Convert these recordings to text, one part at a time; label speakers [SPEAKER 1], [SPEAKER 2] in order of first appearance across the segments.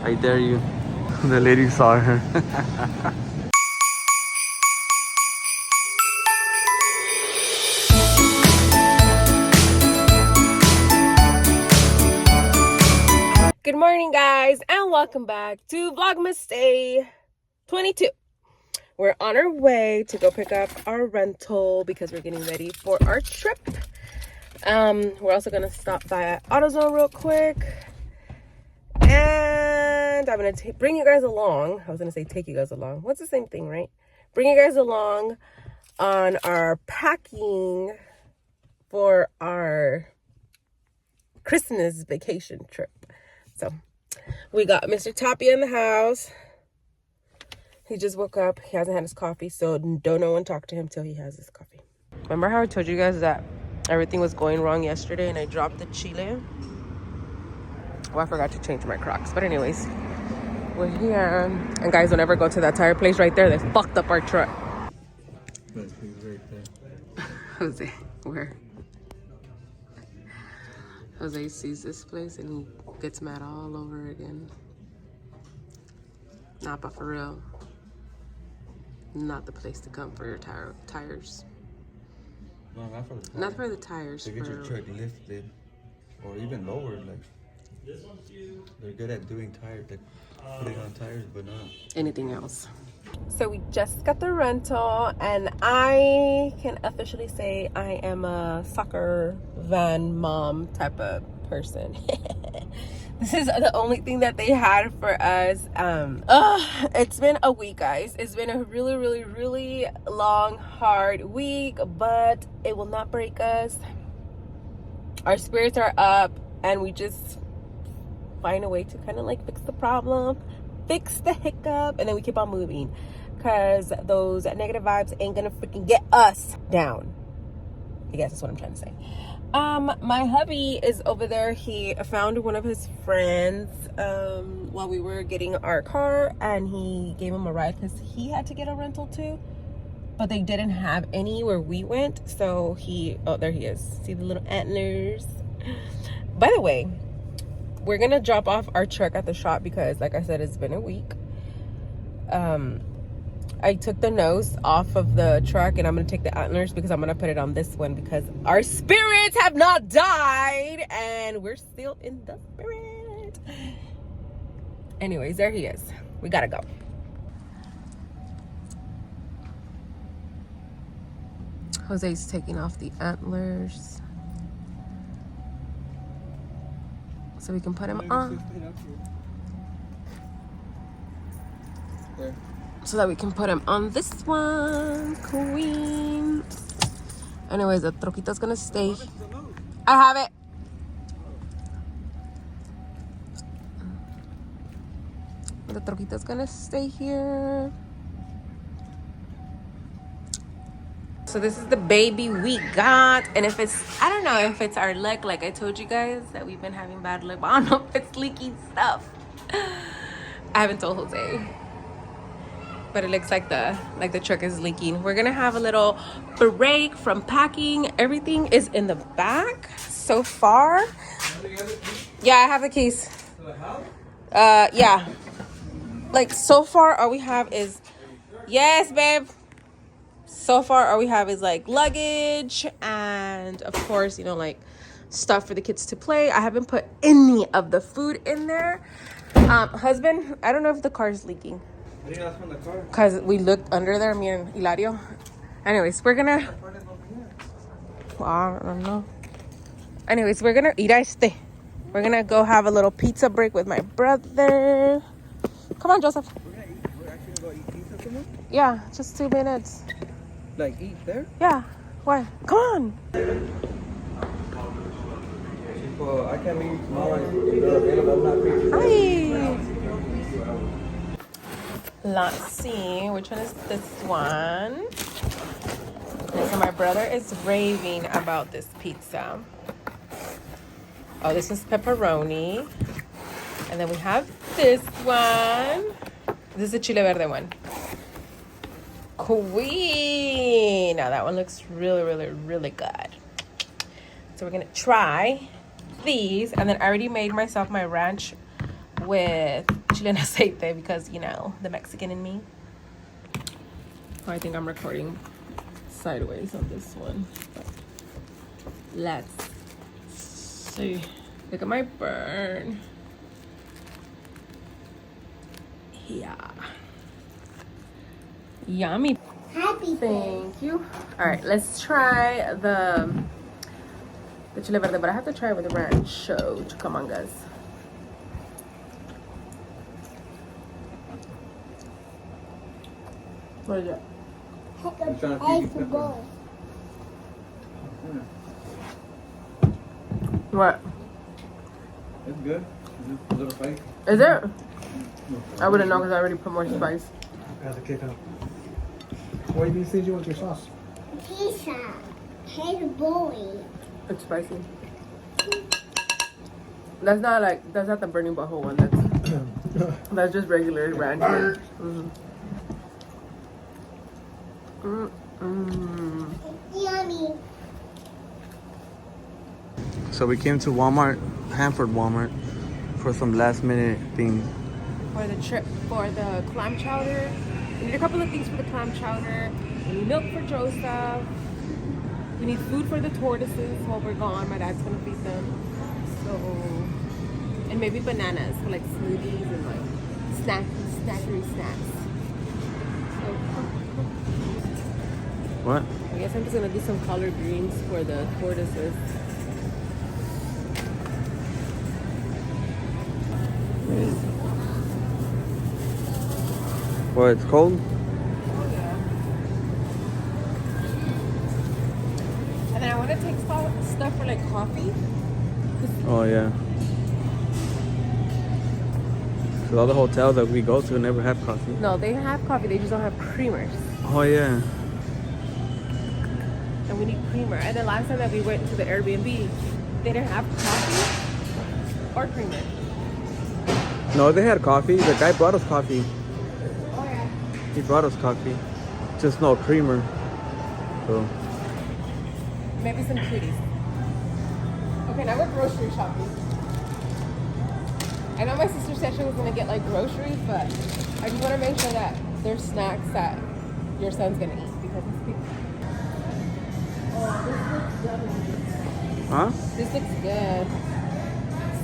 [SPEAKER 1] I dare you. The lady saw her.
[SPEAKER 2] Good morning, guys, and welcome back to Vlogmas Day 22. We're on our way to go pick up our rental because we're getting ready for our trip. We're also gonna stop by at AutoZone real quick, and I'm gonna bring you guys along. I was gonna say take you guys along. What's the same thing, right? Bring you guys along on our packing for our Christmas vacation trip. So we got Mr. Tapia in the house. He just woke up. He hasn't had his coffee, so don't no one talk to him till he has his coffee. Remember how I told you guys that everything was going wrong yesterday and I dropped the chile? Well, I forgot to change my Crocs. But anyways, we're here. And guys, don't ever go to that tire place right there. They fucked up our truck.
[SPEAKER 1] Right there.
[SPEAKER 2] Jose, where? Jose sees this place and he gets mad all over again. Nah, but for real, not the place to come for your tires.
[SPEAKER 1] No, not for the tires.
[SPEAKER 2] Not for the tires.
[SPEAKER 1] To get your truck lifted or even lowered. Like, they're good at doing tires, like putting on tires, but not
[SPEAKER 2] anything else. So we just got the rental, and I can officially say I am a soccer van mom type of person. This is the only thing that they had for us. It's been a week, guys. It's been a really long, hard week, but it will not break us. Our spirits are up, and we just find a way to kind of like fix the problem, fix the hiccup, and then we keep on moving, because those negative vibes ain't gonna freaking get us down. I guess that's what I'm trying to say. My hubby is over there. He found one of his friends while we were getting our car, and he gave him a ride because he had to get a rental too, but they didn't have any where we went. So there he is. See the little antlers? By the way, we're gonna drop off our truck at the shop because, like I said, it's been a week. I took the nose off of the truck, and I'm gonna take the antlers because I'm gonna put it on this one because our spirits have not died and we're still in the spirit. Anyways, there he is. We gotta go. Jose's taking off the antlers so we can put him on. So that we can put him on this one. Queen. Anyways, the troquita's gonna stay. I have it. The troquita's gonna stay here. So this is the baby we got. And if it's, I don't know if it's our luck, like I told you guys that we've been having bad luck, but I don't know if it's leaking stuff. I haven't told Jose, but it looks like the truck is leaking. We're gonna have a little break from packing. Everything is in the back so far. Yeah, I have the keys. Yeah. Like, so far all we have is, yes, babe. So far all we have is like luggage and of course, you know, like stuff for the kids to play. I haven't put any of the food in there. Husband, I don't know if the car is leaking. Because we looked under there, me and Hilario. Anyways, we're gonna, well, I don't know. Anyways, we're gonna we're gonna go have a little pizza break with my brother. Come on, Joseph.
[SPEAKER 1] We're actually gonna go eat pizza somewhere?
[SPEAKER 2] Yeah, just 2 minutes.
[SPEAKER 1] Like, eat there?
[SPEAKER 2] Yeah. Why? Come on.
[SPEAKER 1] Well, I can't meet you tomorrow. I'm not free.
[SPEAKER 2] Hi. Let's see. Which one is this one? Okay, so my brother is raving about this pizza. Oh, this is pepperoni. And then we have this one. This is the chile verde one. Queen. Now that one looks really good. So we're gonna try these, and then I already made myself my ranch with chile en aceite because, you know, the Mexican in me. Oh, I think I'm recording sideways on this one. But let's see. Look at my burn. Yeah. Yummy.
[SPEAKER 3] Happy.
[SPEAKER 2] Thank you. All right, let's try the chile verde, but I have to try it with the rancho chucamangas. What is it? What?
[SPEAKER 1] It's good. It's a little spicy.
[SPEAKER 2] Is it? I wouldn't know because I already put more spice.
[SPEAKER 4] Has a kick up. What do you think you want your sauce?
[SPEAKER 3] Pizza. Hey, boy.
[SPEAKER 2] It's spicy. That's not the burning butthole one. That's just regular ranch.
[SPEAKER 3] Yummy.
[SPEAKER 1] So we came to Walmart, Hanford Walmart, for some last minute things.
[SPEAKER 2] For the trip, for the clam chowder. We need a couple of things for the clam chowder. We need milk for Joseph. We need food for the tortoises while we're gone. My dad's gonna feed them. So, and maybe bananas for like smoothies and like snackery snacks. So,
[SPEAKER 1] What?
[SPEAKER 2] I guess I'm just gonna do some collard greens for the tortoises.
[SPEAKER 1] What, it's cold?
[SPEAKER 2] Oh yeah. And then I want to take stuff for like coffee.
[SPEAKER 1] Oh yeah. So all the hotels that we go to never have coffee.
[SPEAKER 2] No, they have coffee. They just don't have creamers.
[SPEAKER 1] Oh yeah.
[SPEAKER 2] And we need creamer. And the last time that we went to the Airbnb, they didn't have coffee or creamer.
[SPEAKER 1] No, they had coffee. The guy brought us coffee.
[SPEAKER 2] Oh yeah.
[SPEAKER 1] He brought us coffee. Just no creamer. So
[SPEAKER 2] Maybe some cuties. Okay, now we're grocery shopping. I know my sister said she was gonna get like groceries, but I just want to make sure that there's snacks that your son's gonna eat because he's
[SPEAKER 1] huh?
[SPEAKER 2] This looks good.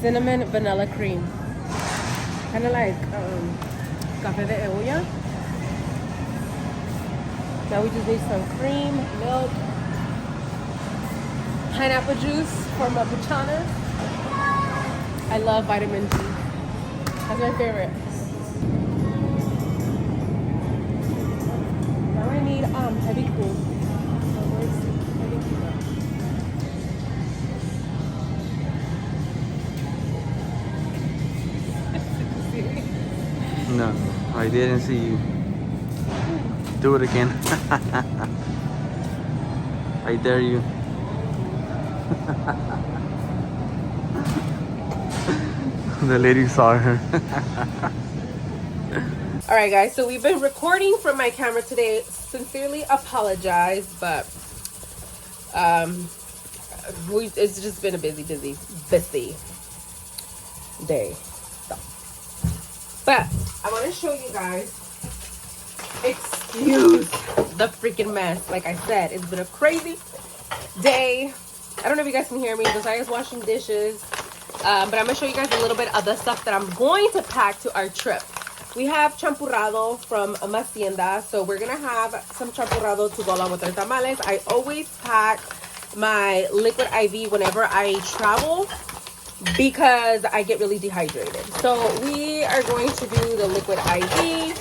[SPEAKER 2] Cinnamon vanilla cream. Kind of like café de olla. Now we just need some cream, milk, pineapple juice for my puchana. I love vitamin D. That's my favorite. Now I need heavy cream. Where's heavy cream?
[SPEAKER 1] No, I didn't see you. Do it again. I dare you. The lady saw her.
[SPEAKER 2] All right, guys. So we've been recording from my camera today. Sincerely apologize, but it's just been a busy day. So. But I want to show you guys. Excuse the freaking mess. Like I said, it's been a crazy day. I don't know if you guys can hear me. Josiah's washing dishes. But I'm going to show you guys a little bit of the stuff that I'm going to pack to our trip. We have champurrado from Hacienda. So we're going to have some champurrado to go along with our tamales. I always pack my liquid IV whenever I travel because I get really dehydrated. So we are going to do the liquid IV,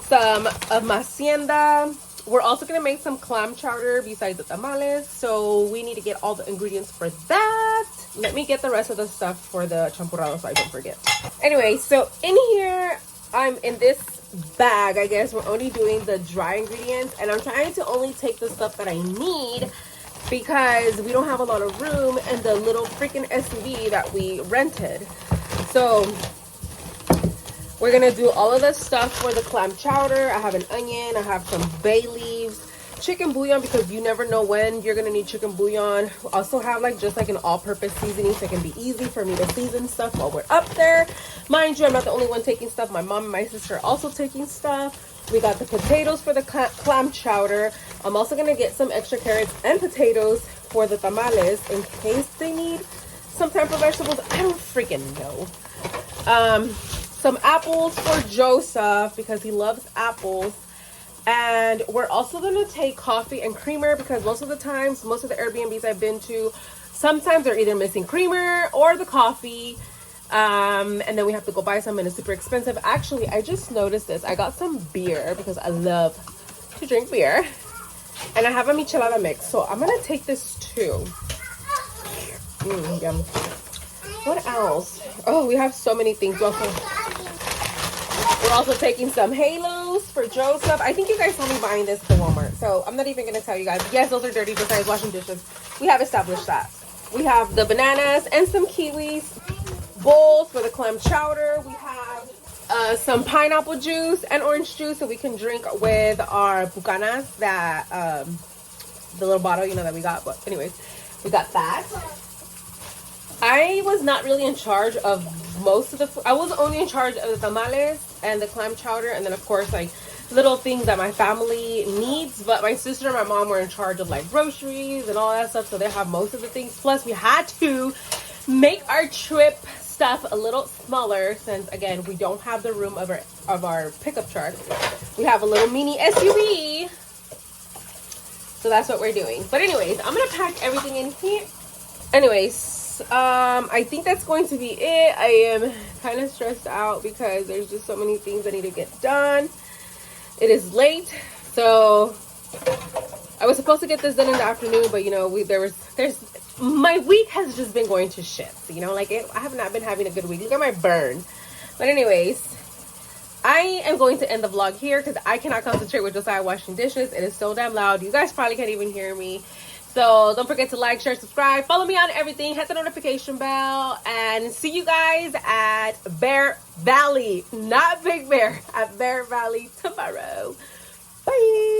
[SPEAKER 2] some of Hacienda. We're also going to make some clam chowder besides the tamales. So we need to get all the ingredients for that. Let me get the rest of the stuff for the champurrado so I don't forget. Anyway, so in here, I'm in this bag, I guess. We're only doing the dry ingredients. And I'm trying to only take the stuff that I need because we don't have a lot of room in the little freaking SUV that we rented. So we're gonna do all of the stuff for the clam chowder. I have an onion, I have some bay leaves, chicken bouillon because you never know when you're gonna need chicken bouillon. We also have like just like an all-purpose seasoning, so it can be easy for me to season stuff while we're up there. Mind you, I'm not the only one taking stuff. My mom and my sister are also taking stuff. We got the potatoes for the clam chowder. I'm also gonna get some extra carrots and potatoes for the tamales in case they need some type of vegetables. I don't freaking know. Some apples for Joseph because he loves apples. And we're also gonna take coffee and creamer because most of the times, most of the Airbnbs I've been to, sometimes they're either missing creamer or the coffee. And then we have to go buy some and it's super expensive. Actually, I just noticed this. I got some beer because I love to drink beer. And I have a michelada mix. So I'm gonna take this too. Yum. What else? Oh, we have so many things. We're also taking some halos for Joseph. I think you guys saw me buying this at Walmart. So I'm not even going to tell you guys. Yes, those are dirty besides washing dishes. We have established that. We have the bananas and some kiwis. Bowls for the clam chowder. We have some pineapple juice and orange juice so we can drink with our bucanas. That, the little bottle, you know, that we got. But anyways, we got that. I was not really in charge of most of the food. I was only in charge of the tamales and the clam chowder, and then of course like little things that my family needs. But my sister and my mom were in charge of like groceries and all that stuff, so they have most of the things. Plus we had to make our trip stuff a little smaller since again we don't have the room of our pickup truck. We have a little mini SUV, so that's what we're doing. But anyways, I'm gonna pack everything in here. Anyways, I think that's going to be it. I am kind of stressed out because there's just so many things that need to get done. It is late, so I was supposed to get this done in the afternoon, but you know, my week has just been going to shit. You know, like I have not been having a good week. Look at my burn. But anyways, I am going to end the vlog here because I cannot concentrate with Josiah washing dishes. It is so damn loud. You guys probably can't even hear me. So don't forget to like, share, subscribe, follow me on everything, hit the notification bell, and see you guys at Bear Valley, not Big Bear, at Bear Valley tomorrow. Bye.